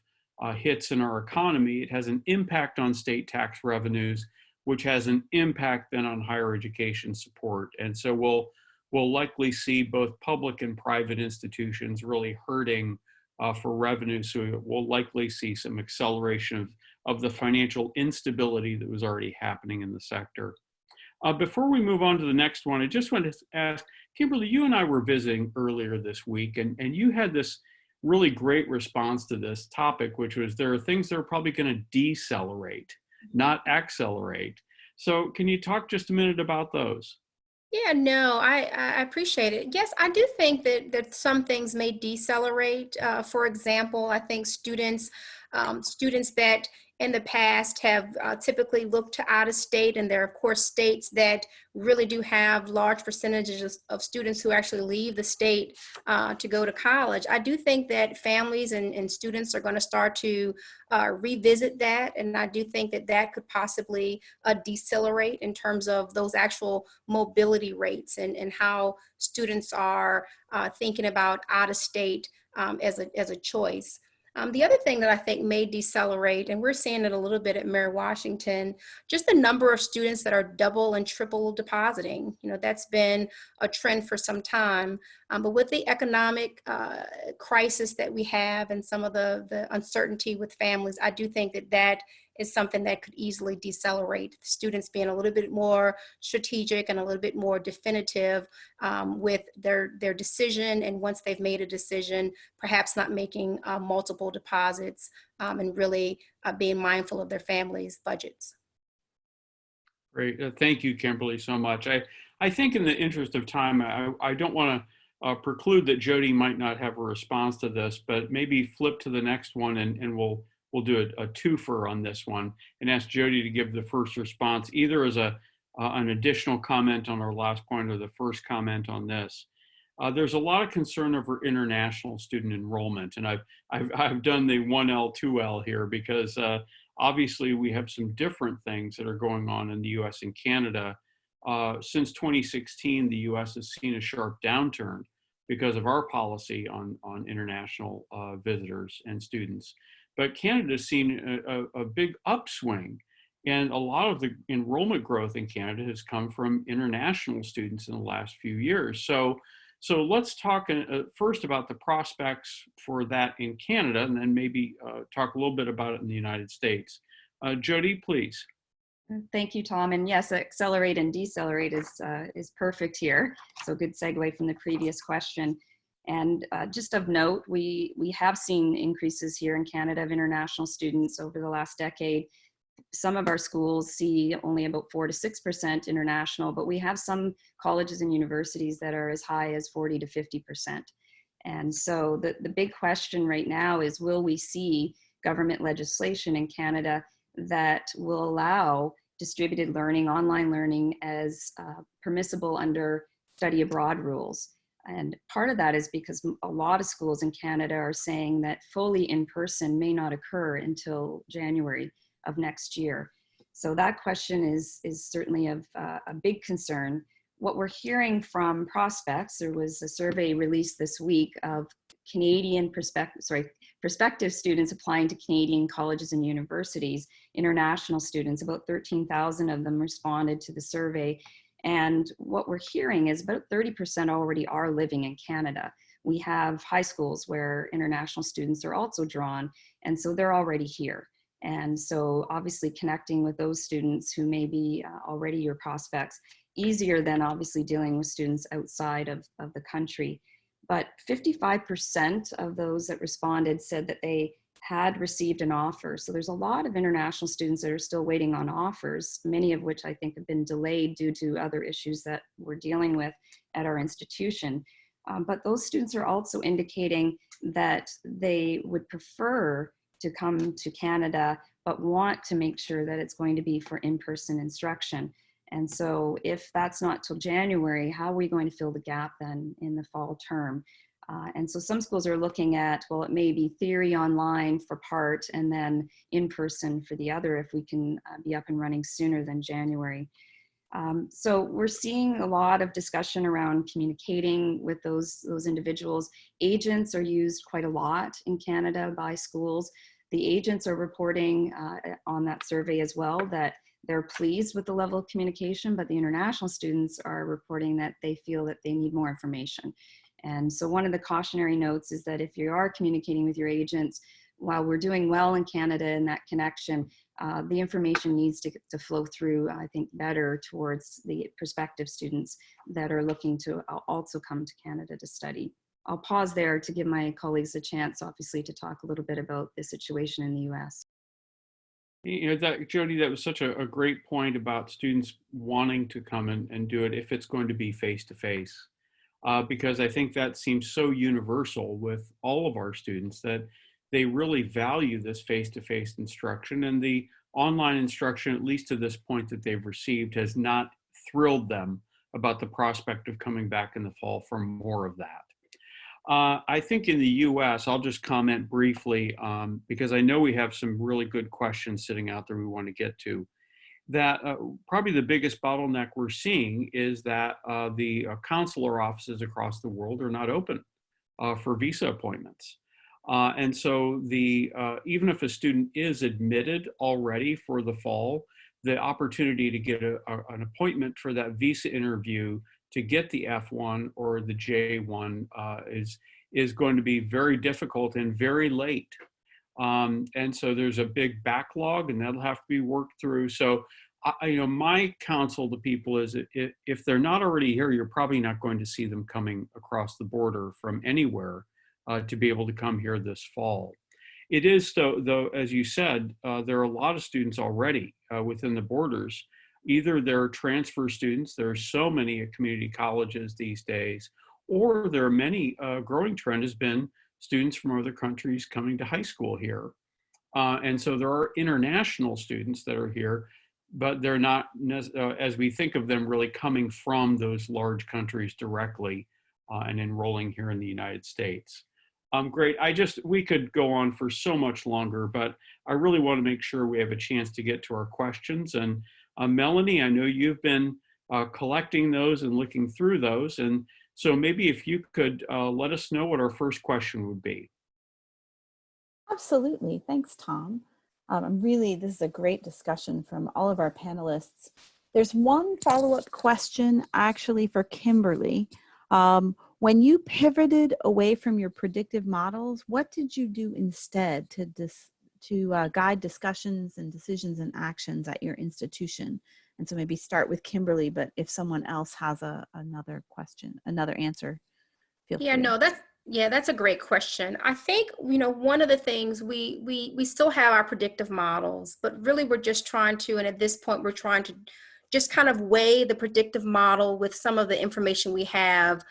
hits in our economy, it has an impact on state tax revenues, which has an impact then on higher education support. And so we'll likely see both public and private institutions really hurting for revenue. So we'll likely see some acceleration of the financial instability that was already happening in the sector. Before we move on to the next one, I just wanted to ask, Kimberly, you and I were visiting earlier this week, and you had this really great response to this topic, which was there are things that are probably going to decelerate, not accelerate. So can you talk just a minute about those? Yeah, no, I appreciate it. Yes, I do think that some things may decelerate. For example, I think students that in the past have typically looked to out of state, and there are of course states that really do have large percentages of students who actually leave the state to go to college. I do think that families and students are going to start to revisit that, and I do think that could possibly decelerate in terms of those actual mobility rates and how students are thinking about out of state as a choice. The other thing that I think may decelerate, and we're seeing it a little bit at Mary Washington, just the number of students that are double and triple depositing. That's been a trend for some time. But with the economic crisis that we have and some of the uncertainty with families, I do think that is something that could easily decelerate. Students being a little bit more strategic and a little bit more definitive with their decision, and once they've made a decision, perhaps not making multiple deposits and really being mindful of their families' budgets. Great, thank you, Kimberly, so much. I think in the interest of time, I don't want to preclude that Jody might not have a response to this, but maybe flip to the next one and we'll do a twofer on this one and ask Jody to give the first response, either as an additional comment on our last point or the first comment on this. There's a lot of concern over international student enrollment, and I've done the 1L, 2L here because obviously we have some different things that are going on in the US and Canada. Since 2016, the US has seen a sharp downturn because of our policy on international visitors and students. But Canada's seen a big upswing, and a lot of the enrollment growth in Canada has come from international students in the last few years. So let's talk first about the prospects for that in Canada, and then maybe talk a little bit about it in the United States. Jody, please. Thank you, Tom. And yes, accelerate and decelerate is perfect here. So good segue from the previous question. And just of note, we have seen increases here in Canada of international students over the last decade. Some of our schools see only about 4 to 6% international, but we have some colleges and universities that are as high as 40 to 50%. And so the big question right now is, will we see government legislation in Canada that will allow distributed learning, online learning as permissible under study abroad rules. And part of that is because a lot of schools in Canada are saying that fully in-person may not occur until January of next year. So that question is certainly of a big concern. What we're hearing from prospects, there was a survey released this week of Canadian prospective students applying to Canadian colleges and universities, international students. About 13,000 of them responded to the survey. And what we're hearing is about 30% already are living in Canada. We have high schools where international students are also drawn, and so they're already here. And so obviously connecting with those students who may be already your prospects, easier than obviously dealing with students outside of the country. But 55% of those that responded said that they had received an offer. So there's a lot of international students that are still waiting on offers, many of which I think have been delayed due to other issues that we're dealing with at our institution. But those students are also indicating that they would prefer to come to Canada, but want to make sure that it's going to be for in-person instruction. And so if that's not till January, how are we going to fill the gap then in the fall term? And so some schools are looking at, well, it may be theory online for part and then in person for the other if we can be up and running sooner than January. So we're seeing a lot of discussion around communicating with those individuals. Agents are used quite a lot in Canada by schools. The agents are reporting on that survey as well that they're pleased with the level of communication, but the international students are reporting that they feel that they need more information. And so one of the cautionary notes is that if you are communicating with your agents, while we're doing well in Canada in that connection, the information needs to flow through, I think, better towards the prospective students that are looking to also come to Canada to study. I'll pause there to give my colleagues a chance, obviously, to talk a little bit about the situation in the US. You know, Jody, that was such a great point about students wanting to come and do it if it's going to be face-to-face. Because I think that seems so universal with all of our students that they really value this face-to-face instruction, and the online instruction, at least to this point that they've received, has not thrilled them about the prospect of coming back in the fall for more of that. I think in the US, I'll just comment briefly because I know we have some really good questions sitting out there we want to get to. That probably the biggest bottleneck we're seeing is that the consular offices across the world are not open for visa appointments. And so even if a student is admitted already for the fall, the opportunity to get an appointment for that visa interview to get the F1 or the J1 is going to be very difficult and very late. And so there's a big backlog, and that'll have to be worked through. So, my counsel to people is if they're not already here, you're probably not going to see them coming across the border from anywhere to be able to come here this fall. It is, though, as you said, there are a lot of students already within the borders. Either they're transfer students, there are so many at community colleges these days, or there are many, growing trend has been students from other countries coming to high school here. And so there are international students that are here, but they're not, as we think of them, really coming from those large countries directly and enrolling here in the United States. Great. We could go on for so much longer, but I really want to make sure we have a chance to get to our questions. And Melanie, I know you've been collecting those and looking through those. And so maybe if you could let us know what our first question would be. Absolutely. Thanks, Tom. This is a great discussion from all of our panelists. There's one follow-up question actually for Kimberly. When you pivoted away from your predictive models, what did you do instead to guide discussions and decisions and actions at your institution? And so maybe start with Kimberly, but if someone else has another question, another answer, feel free. That's a great question. I think, one of the things we still have our predictive models, but really we're just trying to, and at this point we're trying to just kind of weigh the predictive model with some of the information we have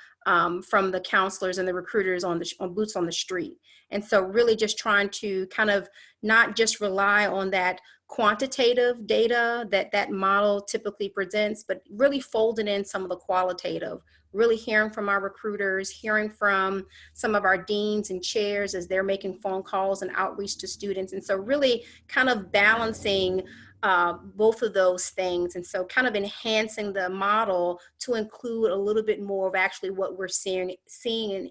from the counselors and the recruiters on boots on the street. And so really just trying to kind of not just rely on that quantitative data that model typically presents, but really folding in some of the qualitative, really hearing from our recruiters, hearing from some of our deans and chairs as they're making phone calls and outreach to students. And so really kind of balancing both of those things. And so kind of enhancing the model to include a little bit more of actually what we're seeing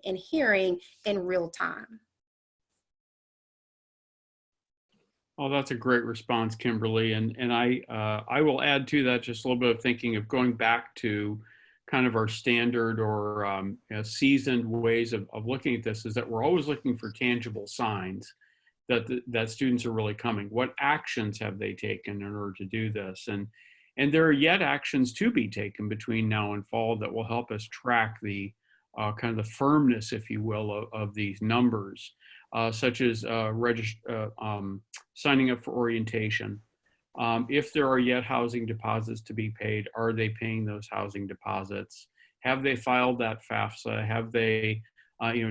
and hearing in real time. Oh, that's a great response, Kimberly. And I will add to that just a little bit of thinking of going back to kind of our standard or seasoned ways of looking at this, is that we're always looking for tangible signs that students are really coming. What actions have they taken in order to do this? And there are yet actions to be taken between now and fall that will help us track the kind of the firmness, if you will, of these numbers, such as signing up for orientation. If there are yet housing deposits to be paid, are they paying those housing deposits? Have they filed that FAFSA? Have they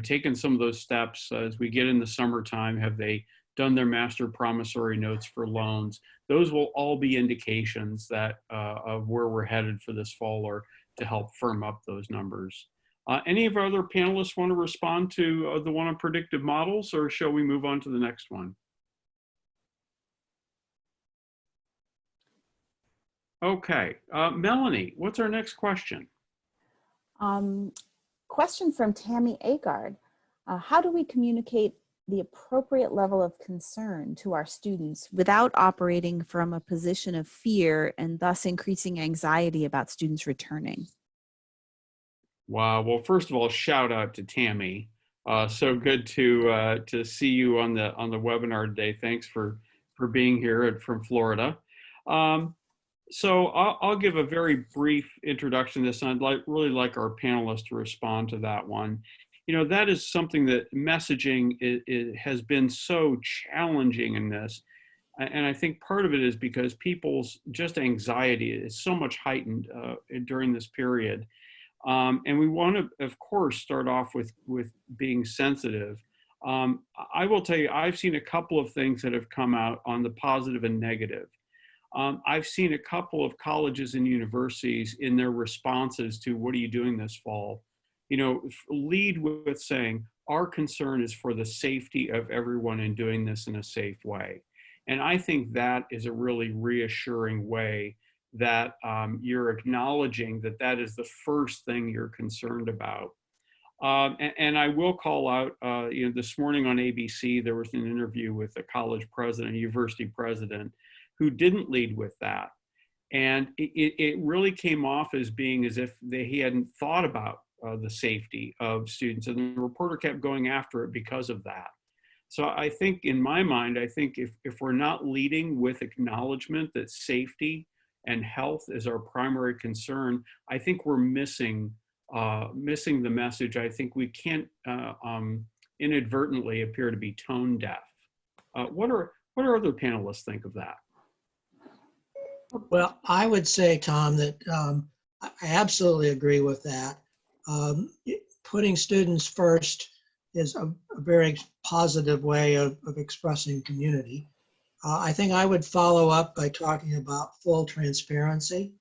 taken some of those steps as we get in the summertime? Have they done their master promissory notes for loans? Those will all be indications that of where we're headed for this fall, or to help firm up those numbers. Any of our other panelists want to respond to the one on predictive models, or shall we move on to the next one? Okay, Melanie, what's our next question? Question from Tammy Agard. How do we communicate the appropriate level of concern to our students without operating from a position of fear and thus increasing anxiety about students returning? Wow. Well, first of all, shout out to Tammy. So good to see you on the webinar today. Thanks for being here from Florida. So I'll give a very brief introduction to this, and I'd really like our panelists to respond to that one. That is something that messaging has been so challenging in this. And I think part of it is because people's just anxiety is so much heightened during this period. And we want to, of course, start off with being sensitive. I will tell you, I've seen a couple of things that have come out on the positive and negative. I've seen a couple of colleges and universities in their responses to what are you doing this fall, lead with saying, our concern is for the safety of everyone in doing this in a safe way. And I think that is a really reassuring way that you're acknowledging that is the first thing you're concerned about. And I will call out, this morning on ABC, there was an interview with a college president, a university president, who didn't lead with that. And it really came off as being as if he hadn't thought about the safety of students. And the reporter kept going after it because of that. So I think, in my mind, I think if we're not leading with acknowledgement that safety and health is our primary concern, I think we're missing the message. I think we can't inadvertently appear to be tone deaf. What are other panelists think of that? Well, I would say, Tom, that I absolutely agree with that. Putting students first is a very positive way of expressing community. I think I would follow up by talking about full transparency.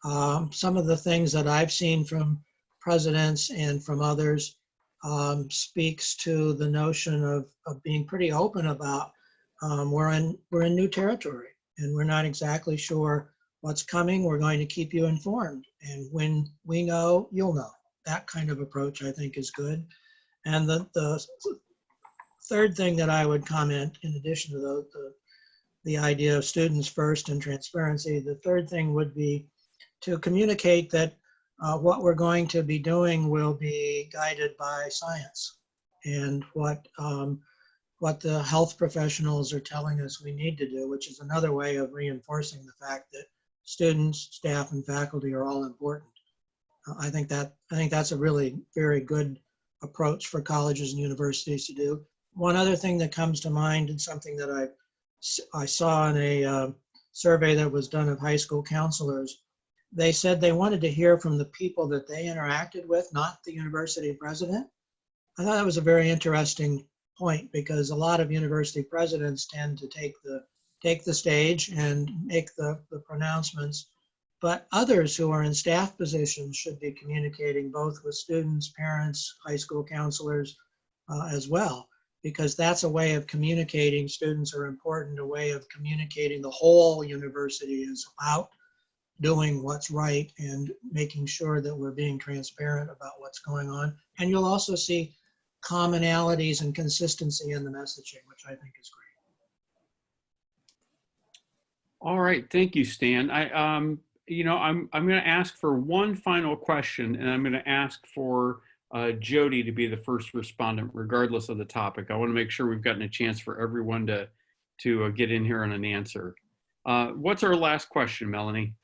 Some of the things that I've seen from presidents and from others speaks to the notion of being pretty open about we're in new territory and we're not exactly sure what's coming. We're going to keep you informed, and when we know, you'll know. That kind of approach, I think, is good. And the third thing that I would comment, in addition to the idea of students first and transparency, the third thing would be to communicate that what we're going to be doing will be guided by science and what the health professionals are telling us we need to do, which is another way of reinforcing the fact that students, staff, and faculty are all important. I think that's a really very good approach for colleges and universities to do. One other thing that comes to mind, and something that I saw in a survey that was done of high school counselors, they said they wanted to hear from the people that they interacted with, not the university president. I thought that was a very interesting point because a lot of university presidents tend to take the stage and make the pronouncements, but others who are in staff positions should be communicating both with students, parents, high school counselors as well, because that's a way of communicating. Students are important, a way of communicating the whole university is about doing what's right and making sure that we're being transparent about what's going on. And you'll also see commonalities and consistency in the messaging, which I think is great. All right, thank you, Stan. I'm going to ask for one final question, and I'm going to ask for Jody to be the first respondent, regardless of the topic. I want to make sure we've gotten a chance for everyone to get in here on an answer. What's our last question, Melanie?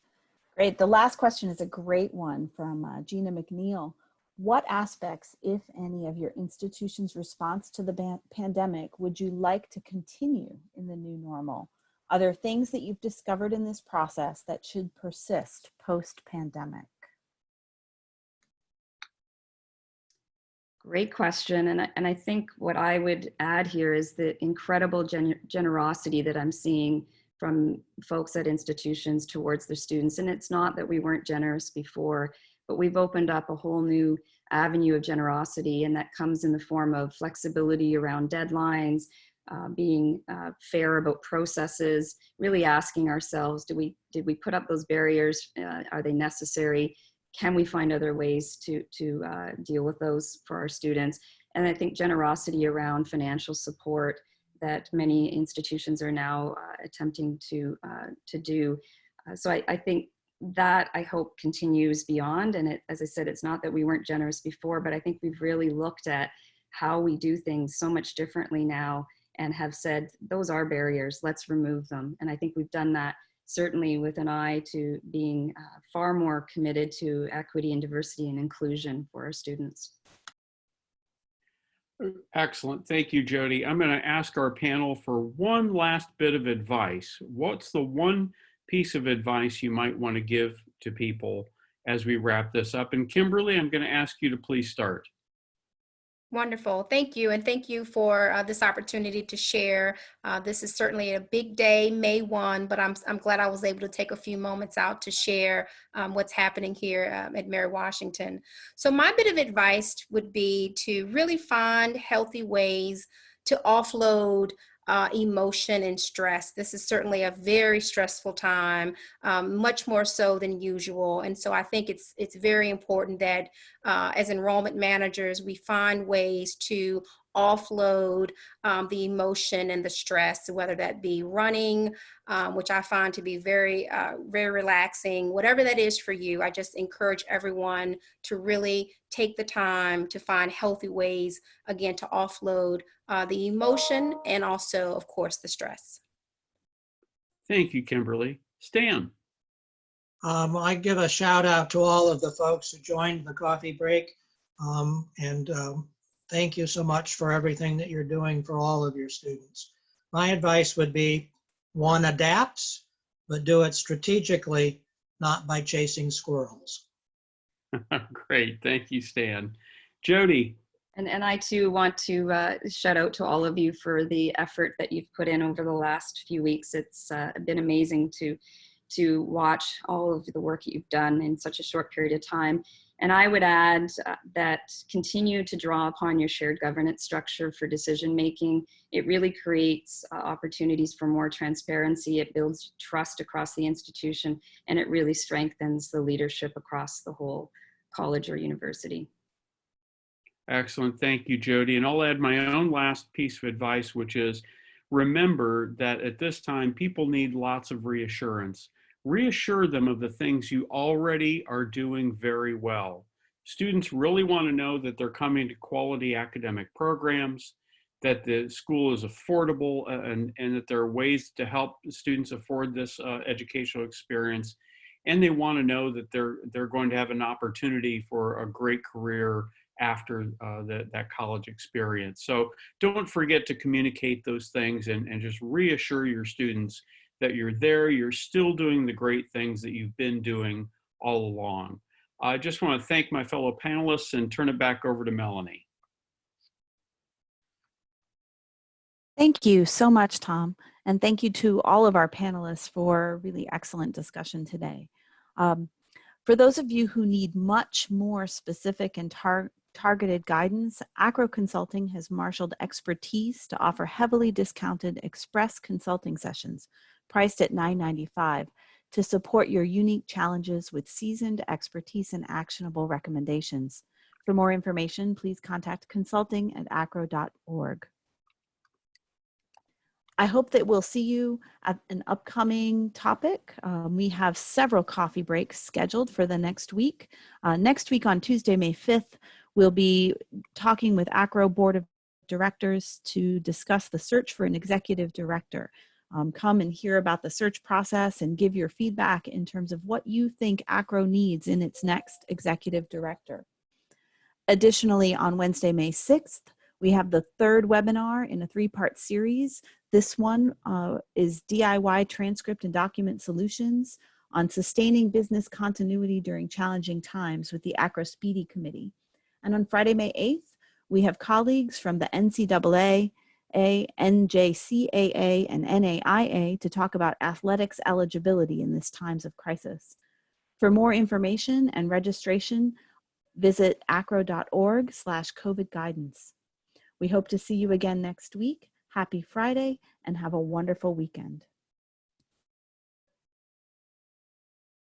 Great. The last question is a great one from Gina McNeil. What aspects, if any, of your institution's response to the pandemic would you like to continue in the new normal? Are there things that you've discovered in this process that should persist post-pandemic? Great question. And I think what I would add here is the incredible generosity that I'm seeing from folks at institutions towards their students. And it's not that we weren't generous before, but we've opened up a whole new avenue of generosity, and that comes in the form of flexibility around deadlines, being fair about processes, really asking ourselves, did we put up those barriers? Are they necessary? Can we find other ways to deal with those for our students? And I think generosity around financial support that many institutions are now attempting to do. So I think that, I hope, continues beyond. And as I said, it's not that we weren't generous before, but I think we've really looked at how we do things so much differently now and have said, those are barriers, let's remove them. And I think we've done that certainly with an eye to being far more committed to equity and diversity and inclusion for our students. Excellent. Thank you, Jody. I'm going to ask our panel for one last bit of advice. What's the one piece of advice you might want to give to people as we wrap this up? And Kimberly, I'm going to ask you to please start. Wonderful. Thank you. And thank you for this opportunity to share. This is certainly a big day, May 1, but I'm glad I was able to take a few moments out to share what's happening here at Mary Washington. So my bit of advice would be to really find healthy ways to offload emotion and stress. This is certainly a very stressful time, much more so than usual. And so I think it's very important that as enrollment managers, we find ways to offload the emotion and the stress, whether that be running, which I find to be very, very relaxing, whatever that is for you. I just encourage everyone to really take the time to find healthy ways, again, to offload the emotion and also, of course, the stress. Thank you, Kimberly. Stan. I give a shout out to all of the folks who joined the coffee break. Thank you so much for everything that you're doing for all of your students. My advice would be, one, adapts, but do it strategically, not by chasing squirrels. Great. Thank you, Stan. Jody. And I too want to shout out to all of you for the effort that you've put in over the last few weeks. It's been amazing to watch all of the work that you've done in such a short period of time. And I would add that continue to draw upon your shared governance structure for decision making. It really creates opportunities for more transparency. It builds trust across the institution, and it really strengthens the leadership across the whole college or university. Excellent. Thank you, Jody. And I'll add my own last piece of advice, which is remember that at this time, people need lots of reassurance. Reassure them of the things you already are doing very well. Students really want to know that they're coming to quality academic programs, that the school is affordable, and that there are ways to help students afford this educational experience. And they want to know that they're going to have an opportunity for a great career after that college experience. So don't forget to communicate those things and just reassure your students that you're there, you're still doing the great things that you've been doing all along. I just want to thank my fellow panelists and turn it back over to Melanie. Thank you so much, Tom. And thank you to all of our panelists for a really excellent discussion today. For those of you who need much more specific and targeted guidance, AACRAO Consulting has marshaled expertise to offer heavily discounted express consulting sessions priced at $9.95 to support your unique challenges with seasoned expertise and actionable recommendations. For more information, please contact consulting@acrao.org. I hope that we'll see you at an upcoming topic. We have several coffee breaks scheduled for the next week. Next week on Tuesday, May 5th, we'll be talking with AACRAO Board of Directors to discuss the search for an executive director. Come and hear about the search process and give your feedback in terms of what you think AACRAO needs in its next executive director. Additionally, on Wednesday, May 6th, we have the third webinar in a three-part series. This one is DIY transcript and document solutions on sustaining business continuity during challenging times with the AACRAO Speedy Committee. And on Friday, May 8th, we have colleagues from the NCAA, NJCAA, and NAIA to talk about athletics eligibility in this times of crisis. For more information and registration, visit acrao.org/COVID guidance. We hope to see you again next week. Happy Friday and have a wonderful weekend.